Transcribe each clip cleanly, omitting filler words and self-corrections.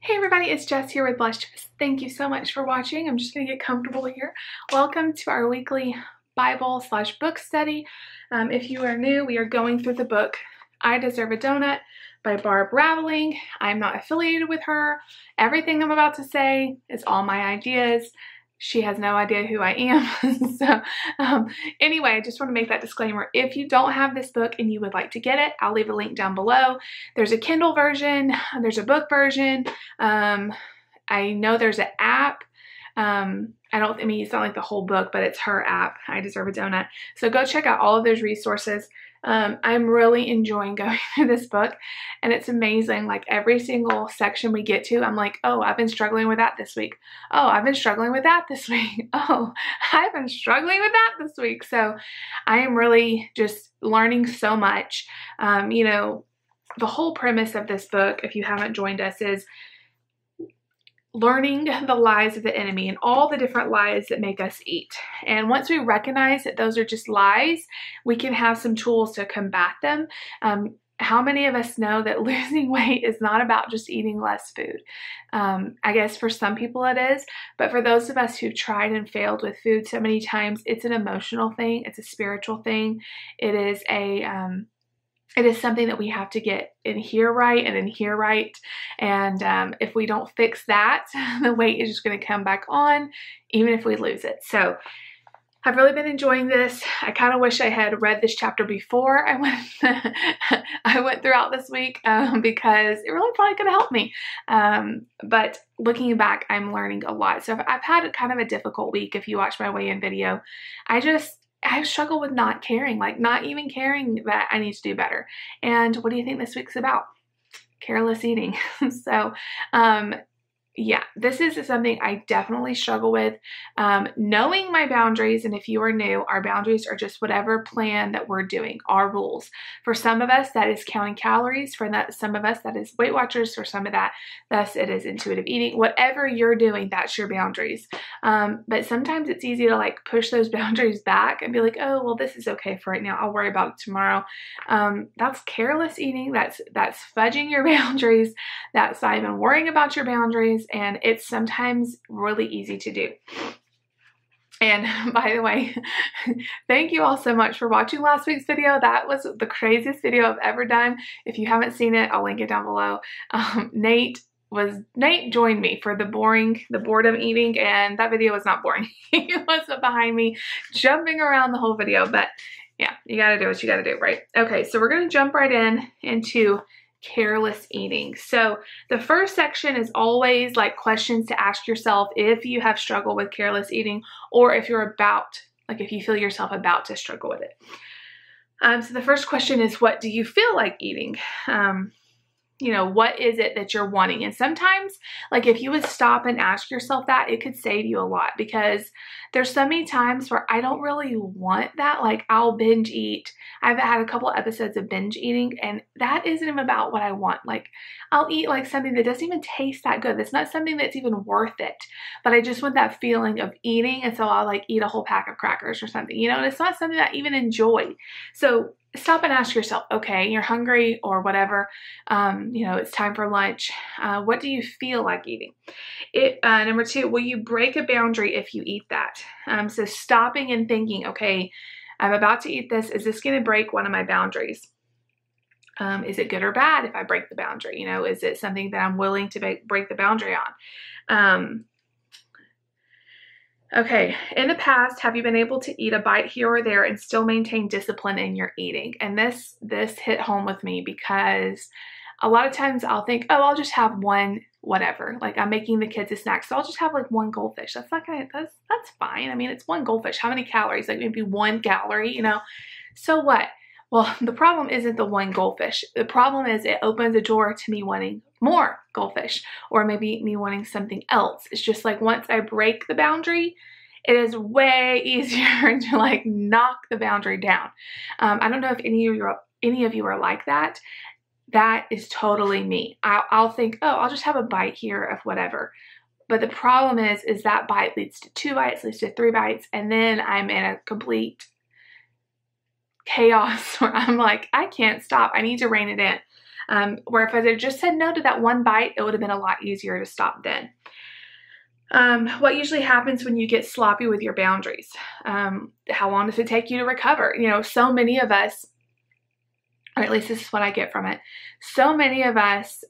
Hey everybody, it's Jess here with Blessed Jess. Thank you so much for watching. I'm just going to get comfortable here. Welcome to our weekly Bible/book study. If you are new, we are going through the book I Deserve a Donut by Barb Raveling. I'm not affiliated with her. Everything I'm about to say is all my ideas. She has no idea who I am. Anyway, I just want to make that disclaimer. If you don't have this book and you would like to get it, I'll leave a link down below. There's a Kindle version. There's a book version. I know there's an app. I mean, it's not like the whole book, but it's her app, I Deserve a Donut. So go check out all of those resources. I'm really enjoying going through this book, and it's amazing. Like every single section we get to, I'm like, oh, I've been struggling with that this week. Oh, I've been struggling with that this week. Oh, I've been struggling with that this week. So I am really just learning so much. You know, the whole premise of this book, if you haven't joined us, is learning the lies of the enemy and all the different lies that make us eat. And once we recognize that those are just lies, we can have some tools to combat them. How many of us know that losing weight is not about just eating less food? I guess for some people it is, but for those of us who've tried and failed with food so many times, it's an emotional thing. It's a spiritual thing. It is something that we have to get in here right and in here right. And if we don't fix that, the weight is just going to come back on, even if we lose it. So I've really been enjoying this. I kind of wish I had read this chapter before I went throughout this week because it really probably could have helped me. But looking back, I'm learning a lot. So I've had kind of a difficult week. If you watch my weigh-in video, I struggle with not caring, like not even caring that I need to do better. And what do you think this week's about? Careless eating. So, yeah, this is something I definitely struggle with. Knowing my boundaries, and if you are new, our boundaries are just whatever plan that we're doing, our rules. For some of us, that is counting calories. For some of us, that is Weight Watchers. For some of thus it is intuitive eating. Whatever you're doing, that's your boundaries. But sometimes it's easy to like push those boundaries back and be like, oh, well, this is okay for right now. I'll worry about it tomorrow. That's careless eating. That's fudging your boundaries. That's not even worrying about your boundaries. And it's sometimes really easy to do. And by the way, thank you all so much for watching last week's video. That was the craziest video I've ever done. If you haven't seen it, I'll link it down below. Nate joined me for the boredom eating, and that video was not boring. He was behind me jumping around the whole video, but yeah, you gotta do what you gotta do, right? Okay, so we're gonna jump right into careless eating. So the first section is always like questions to ask yourself if you have struggled with careless eating, or if you're if you feel yourself about to struggle with it. So the first question is, what do you feel like eating? You know, what is it that you're wanting? And sometimes, like if you would stop and ask yourself that, it could save you a lot, because there's so many times where I don't really want that. Like I'll binge eat. I've had a couple episodes of binge eating, and that isn't even about what I want. Like I'll eat like something that doesn't even taste that good. That's not something that's even worth it, but I just want that feeling of eating. And so I'll like eat a whole pack of crackers or something, you know, and it's not something that I even enjoy. So stop and ask yourself, okay, you're hungry or whatever, you know, it's time for lunch. What do you feel like eating? Number two, will you break a boundary if you eat that? So stopping and thinking, okay, I'm about to eat this. Is this going to break one of my boundaries? Is it good or bad if I break the boundary? You know, is it something that I'm willing to break the boundary on? Okay, in the past, have you been able to eat a bite here or there and still maintain discipline in your eating? And this hit home with me, because a lot of times I'll think, oh, I'll just have one whatever. Like I'm making the kids a snack, so I'll just have like one goldfish. That's fine. I mean, it's one goldfish. How many calories? Like maybe 1 calorie, you know? So what? Well, the problem isn't the one goldfish. The problem is it opens a door to me wanting more goldfish, or maybe me wanting something else. It's just like once I break the boundary, it is way easier to like knock the boundary down. I don't know if any of you are like that. That is totally me. I'll think, oh, I'll just have a bite here of whatever. But the problem is that bite leads to 2 bites, leads to 3 bites, and then I'm in a complete chaos where I'm like, I can't stop. I need to rein it in. Where if I had just said no to that one bite, it would have been a lot easier to stop then. What usually happens when you get sloppy with your boundaries? How long does it take you to recover? You know, so many of us, or at least this is what I get from it, so many of us,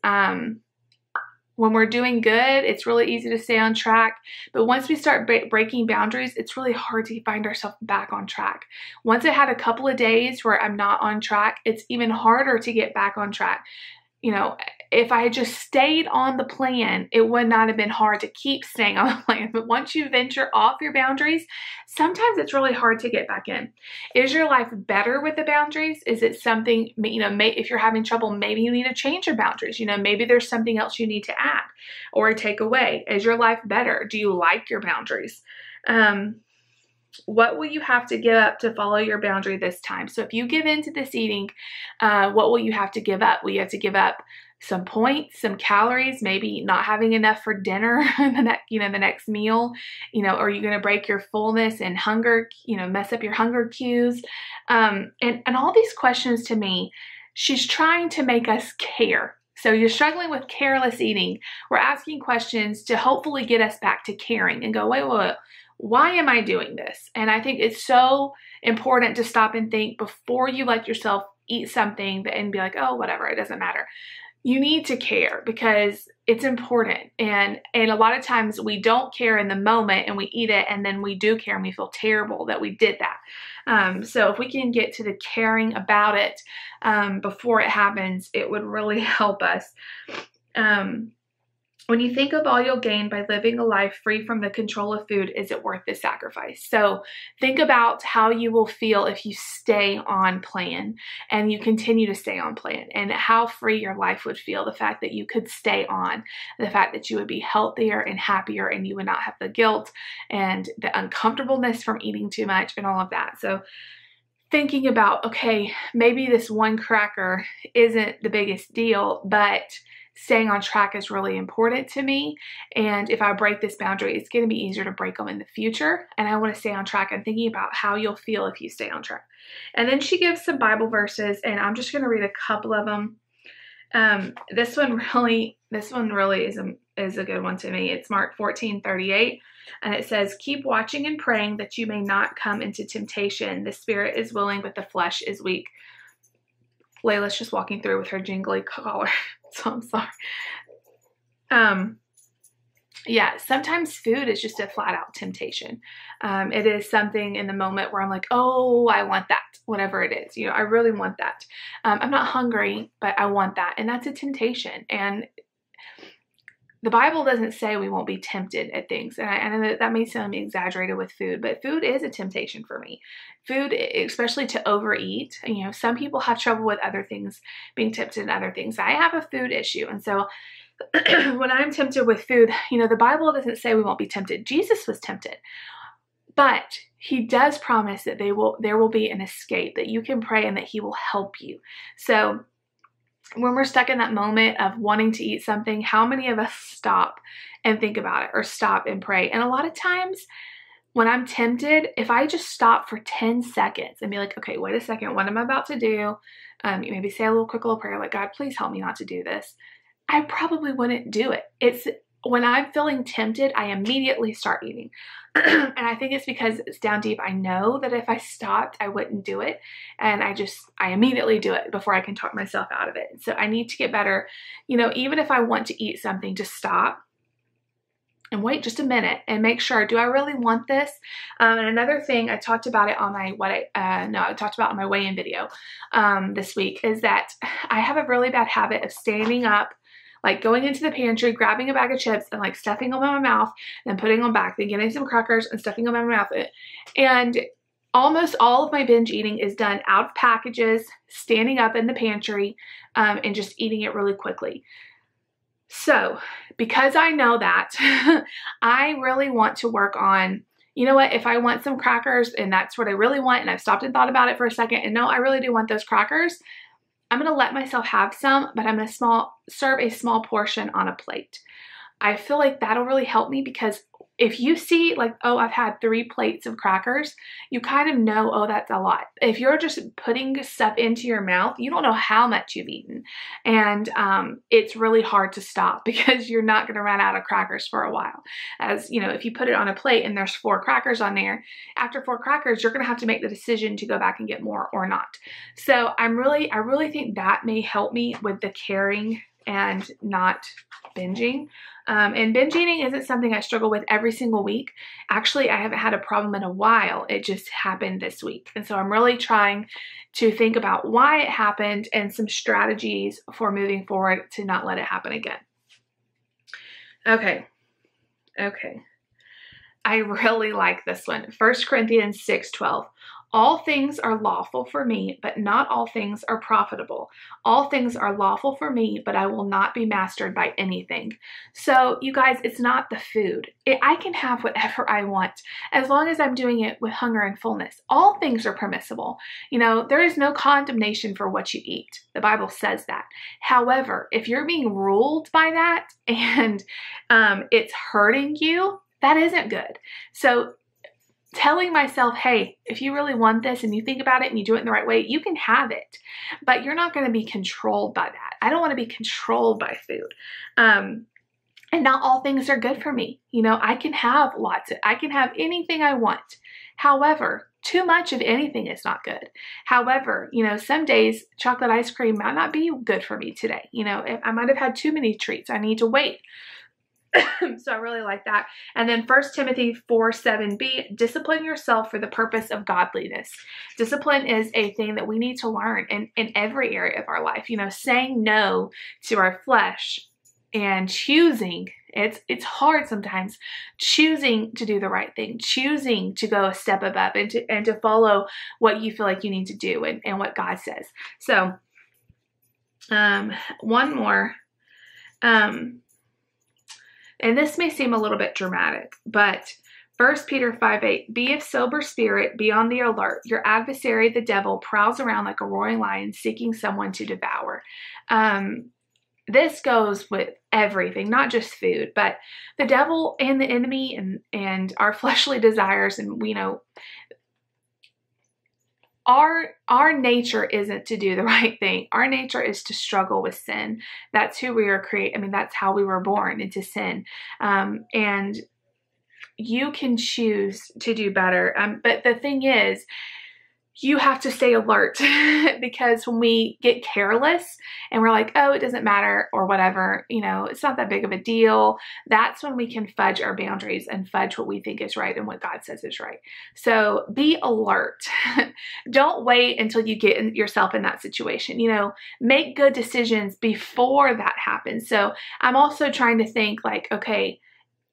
when we're doing good, it's really easy to stay on track. But once we start breaking boundaries, it's really hard to find ourselves back on track. Once I had a couple of days where I'm not on track, it's even harder to get back on track. You know, if I had just stayed on the plan, it would not have been hard to keep staying on the plan. But once you venture off your boundaries, sometimes it's really hard to get back in. Is your life better with the boundaries? Is it something, you know, if you're having trouble, maybe you need to change your boundaries. You know, maybe there's something else you need to add or take away. Is your life better? Do you like your boundaries? What will you have to give up to follow your boundary this time? So if you give in to this eating, what will you have to give up? Will you have to give up some points, some calories, maybe not having enough for dinner, the next meal, you know, or are you going to break your fullness and hunger, you know, mess up your hunger cues? And all these questions, to me, she's trying to make us care. So you're struggling with careless eating. We're asking questions to hopefully get us back to caring and go, wait. Why am I doing this? And I think it's so important to stop and think before you let yourself eat something and be like, oh, whatever, it doesn't matter. You need to care because it's important. And a lot of times we don't care in the moment and we eat it and then we do care and we feel terrible that we did that. So if we can get to the caring about it before it happens, it would really help us. When you think of all you'll gain by living a life free from the control of food, is it worth the sacrifice? So think about how you will feel if you stay on plan and you continue to stay on plan, and how free your life would feel. The fact that you could stay on, the fact that you would be healthier and happier and you would not have the guilt and the uncomfortableness from eating too much and all of that. So thinking about, okay, maybe this one cracker isn't the biggest deal, but staying on track is really important to me. And if I break this boundary, it's going to be easier to break them in the future. And I want to stay on track and thinking about how you'll feel if you stay on track. And then she gives some Bible verses, and I'm just going to read a couple of them. This one really is a good one to me. It's Mark 14:38. And it says, keep watching and praying that you may not come into temptation. The spirit is willing, but the flesh is weak. Layla's just walking through with her jingly collar. So I'm sorry. Yeah, sometimes food is just a flat out temptation. It is something in the moment where I'm like, oh, I want that, whatever it is. You know, I really want that. I'm not hungry, but I want that. And that's a temptation. And the Bible doesn't say we won't be tempted at things. And I know that may sound exaggerated with food, but food is a temptation for me. Food, especially to overeat. You know, some people have trouble with other things, being tempted in other things. I have a food issue. And so when I'm tempted with food, you know, the Bible doesn't say we won't be tempted. Jesus was tempted. But he does promise that there will be an escape, that you can pray and that he will help you. So when we're stuck in that moment of wanting to eat something, how many of us stop and think about it, or stop and pray? And a lot of times when I'm tempted, if I just stop for 10 seconds and be like, okay, wait a second, what am I about to do? Maybe say a quick little prayer like, God, please help me not to do this. I probably wouldn't do it. It's when I'm feeling tempted, I immediately start eating. And I think it's because it's down deep. I know that if I stopped, I wouldn't do it. And I immediately do it before I can talk myself out of it. So I need to get better. You know, even if I want to eat something, just stop and wait just a minute and make sure, do I really want this? And another thing, I talked about it on I talked about on my weigh-in video this week, is that I have a really bad habit of standing up, like going into the pantry, grabbing a bag of chips and like stuffing them in my mouth, then putting them back, then getting some crackers and stuffing them in my mouth. And almost all of my binge eating is done out of packages, standing up in the pantry, and just eating it really quickly. So because I know that, I really want to work on, you know what, if I want some crackers and that's what I really want, and I've stopped and thought about it for a second, and no, I really do want those crackers, I'm going to let myself have some, but I'm going to serve a small portion on a plate. I feel like that'll really help me, because if you see like, oh, I've had 3 plates of crackers, you kind of know, oh, that's a lot. If you're just putting stuff into your mouth, you don't know how much you've eaten. And it's really hard to stop because you're not going to run out of crackers for a while. As you know, if you put it on a plate and there's 4 crackers on there, after 4 crackers, you're going to have to make the decision to go back and get more or not. So I really think that may help me with the caring and not binging. And binge eating isn't something I struggle with every single week. Actually, I haven't had a problem in a while. It just happened this week. And so I'm really trying to think about why it happened and some strategies for moving forward to not let it happen again. Okay. I really like this one. 1 Corinthians 6:12. All things are lawful for me, but not all things are profitable. All things are lawful for me, but I will not be mastered by anything. So you guys, it's not the food. I can have whatever I want as long as I'm doing it with hunger and fullness. All things are permissible. You know, there is no condemnation for what you eat. The Bible says that. However, if you're being ruled by that and it's hurting you, that isn't good. So telling myself, hey, if you really want this and you think about it and you do it in the right way, you can have it, but you're not going to be controlled by that. I don't want to be controlled by food. And not all things are good for me. You know, I can have I can have anything I want. However, too much of anything is not good. However, you know, some days chocolate ice cream might not be good for me today. You know, I might have had too many treats. I need to wait. So I really like that. And then 1 Timothy 4:7b, discipline yourself for the purpose of godliness. Discipline is a thing that we need to learn in every area of our life. You know, saying no to our flesh and choosing, it's hard sometimes, choosing to do the right thing, choosing to go a step above and to follow what you feel like you need to do and what God says. So one more. And this may seem a little bit dramatic, but 1 Peter 5:8, be of sober spirit, be on the alert. Your adversary, the devil, prowls around like a roaring lion seeking someone to devour. This goes with everything, not just food, but the devil and the enemy and our fleshly desires. And, you know, our nature isn't to do the right thing. Our nature is to struggle with sin. That's who we are created. I mean, that's how we were born, into sin. And you can choose to do better. But the thing is, you have to stay alert because when we get careless and we're like, oh, it doesn't matter or whatever, you know, it's not that big of a deal. That's when we can fudge our boundaries and fudge what we think is right and what God says is right. So be alert. Don't wait until you get yourself in that situation. You know, make good decisions before that happens. So I'm also trying to think like, okay,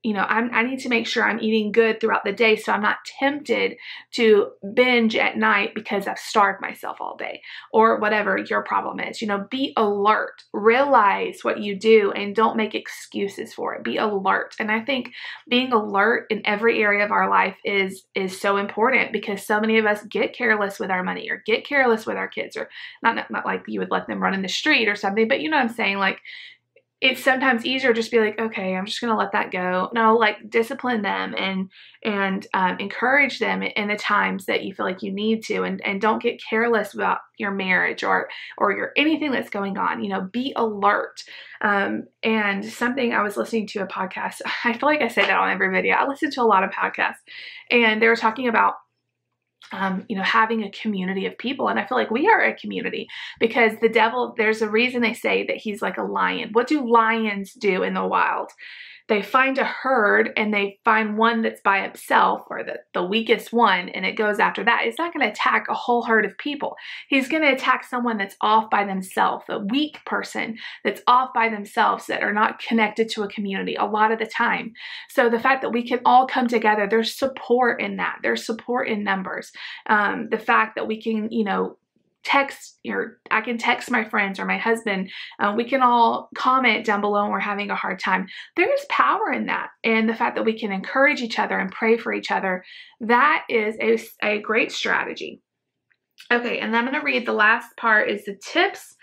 you know, I need to make sure I'm eating good throughout the day so I'm not tempted to binge at night because I've starved myself all day or whatever your problem is. You know, be alert, realize what you do and don't make excuses for it. Be alert. And I think being alert in every area of our life is so important because so many of us get careless with our money or get careless with our kids, or not like you would let them run in the street or something, but you know what I'm saying? Like, it's sometimes easier just be like, okay, I'm just going to let that go. No, like discipline them and encourage them in the times that you feel like you need to, and don't get careless about your marriage or your anything that's going on. You know, be alert. And something I was listening to a podcast. I feel like I say that on every video. I listen to a lot of podcasts, and they were talking about you know, having a community of people. And I feel like we are a community because the devil, there's a reason they say that he's like a lion. What do lions do in the wild? They find a herd and they find one that's by himself or the weakest one, and it goes after that. It's not going to attack a whole herd of people. He's going to attack someone that's off by themselves, a weak person that's off by themselves that are not connected to a community a lot of the time. So the fact that we can all come together, there's support in that. There's support in numbers. The fact that we can, you know, I can text my friends or my husband. We can all comment down below when we're having a hard time. There's power in that. And the fact that we can encourage each other and pray for each other, that is a great strategy. Okay, and then I'm going to read the last part is the tips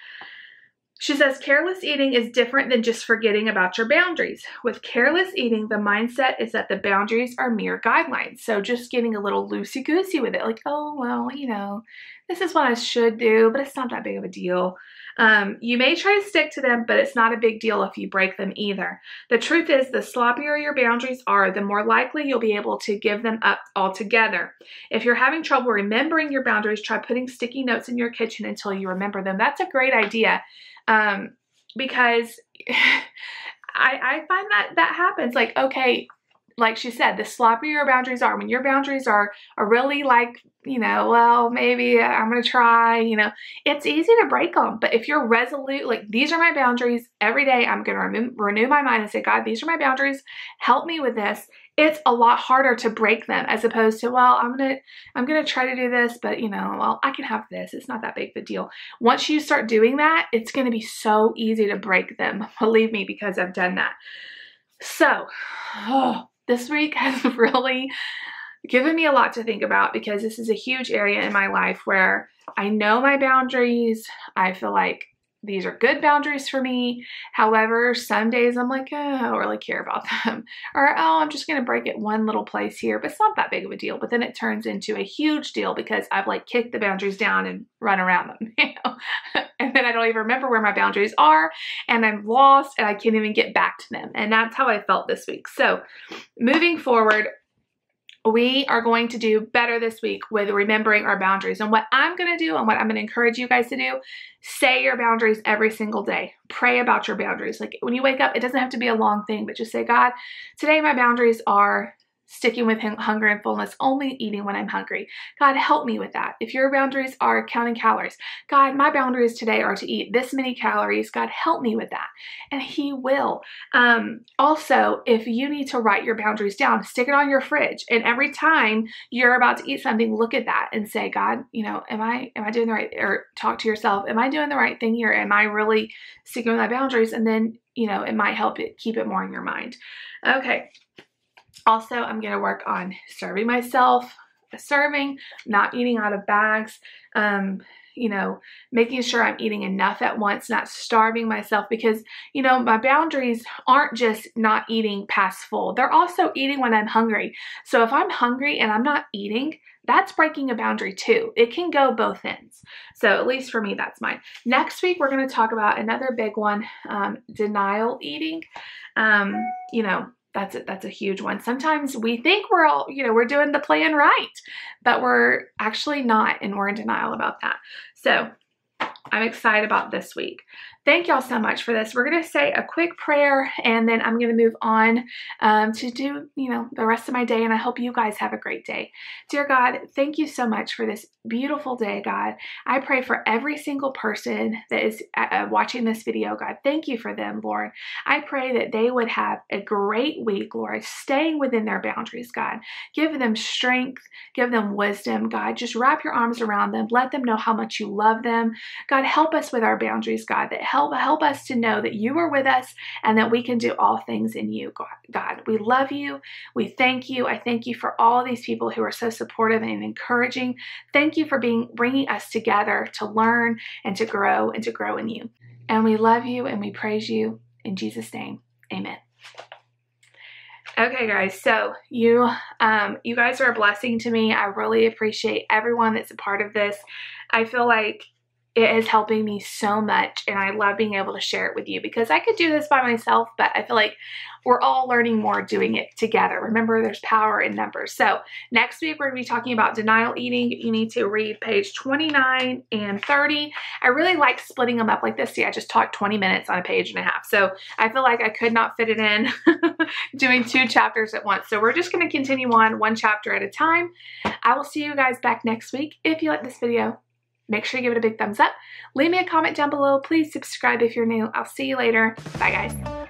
She says, careless eating is different than just forgetting about your boundaries. With careless eating, the mindset is that the boundaries are mere guidelines. So just getting a little loosey-goosey with it, like, oh, well, you know, this is what I should do, but it's not that big of a deal. You may try to stick to them, but it's not a big deal if you break them either. The truth is, the sloppier your boundaries are, the more likely you'll be able to give them up altogether. If you're having trouble remembering your boundaries, try putting sticky notes in your kitchen until you remember them. That's a great idea. Because I find that happens. Like, okay, like she said, the sloppier your boundaries are, when your boundaries are really like, you know, well, maybe I'm going to try, you know, it's easy to break them. But if you're resolute, like, these are my boundaries every day, I'm going to renew my mind and say, God, these are my boundaries. Help me with this. It's a lot harder to break them as opposed to, well, I'm going to try to do this, but you know, well, I can have this. It's not that big of a deal. Once you start doing that, it's going to be so easy to break them. Believe me, because I've done that. So, this week has really given me a lot to think about, because this is a huge area in my life where I know my boundaries. I feel like these are good boundaries for me. However, some days I'm like, oh, I don't really care about them. Or, oh, I'm just going to break it one little place here, but it's not that big of a deal. But then it turns into a huge deal because I've like kicked the boundaries down and run around them, you know? And then I don't even remember where my boundaries are, and I'm lost and I can't even get back to them. And that's how I felt this week. So moving forward, we are going to do better this week with remembering our boundaries. And what I'm going to do and what I'm going to encourage you guys to do, say your boundaries every single day. Pray about your boundaries. Like when you wake up, it doesn't have to be a long thing, but just say, God, today my boundaries are sticking with hunger and fullness, only eating when I'm hungry. God, help me with that. If your boundaries are counting calories, God, my boundaries today are to eat this many calories. God, help me with that. And He will. Also, if you need to write your boundaries down, stick it on your fridge. And every time you're about to eat something, look at that and say, God, you know, am I doing the right, or talk to yourself, am I doing the right thing here? Am I really sticking with my boundaries? And then, you know, it might help keep it more in your mind. Okay. Also, I'm going to work on serving myself, not eating out of bags, you know, making sure I'm eating enough at once, not starving myself, because, you know, my boundaries aren't just not eating past full. They're also eating when I'm hungry. So if I'm hungry and I'm not eating, that's breaking a boundary too. It can go both ends. So at least for me, that's mine. Next week, we're going to talk about another big one, denial eating. You know, that's a huge one. Sometimes we think we're all, you know, we're doing the plan right, but we're actually not, and we're in denial about that. So I'm excited about this week. Thank y'all so much for this. We're going to say a quick prayer, and then I'm going to move on to do, you know, the rest of my day, and I hope you guys have a great day. Dear God, thank you so much for this beautiful day, God. I pray for every single person that is watching this video, God. Thank you for them, Lord. I pray that they would have a great week, Lord, staying within their boundaries, God. Give them strength, give them wisdom, God. Just wrap your arms around them. Let them know how much you love them. God, help us with our boundaries, God, that help us to know that you are with us and that we can do all things in you, God. We love you. We thank you. I thank you for all these people who are so supportive and encouraging. Thank you for bringing us together to learn and to grow in you. And we love you and we praise you in Jesus' name. Amen. Okay, guys, so you guys are a blessing to me. I really appreciate everyone that's a part of this. I feel like it is helping me so much, and I love being able to share it with you, because I could do this by myself, but I feel like we're all learning more doing it together. Remember, there's power in numbers. So next week, we're going to be talking about denial eating. You need to read page 29 and 30. I really like splitting them up like this. See, I just talked 20 minutes on a page and a half. So I feel like I could not fit it in doing 2 chapters at once. So we're just going to continue on 1 chapter at a time. I will see you guys back next week. If you like this video, make sure you give it a big thumbs up. Leave me a comment down below. Please subscribe if you're new. I'll see you later. Bye, guys.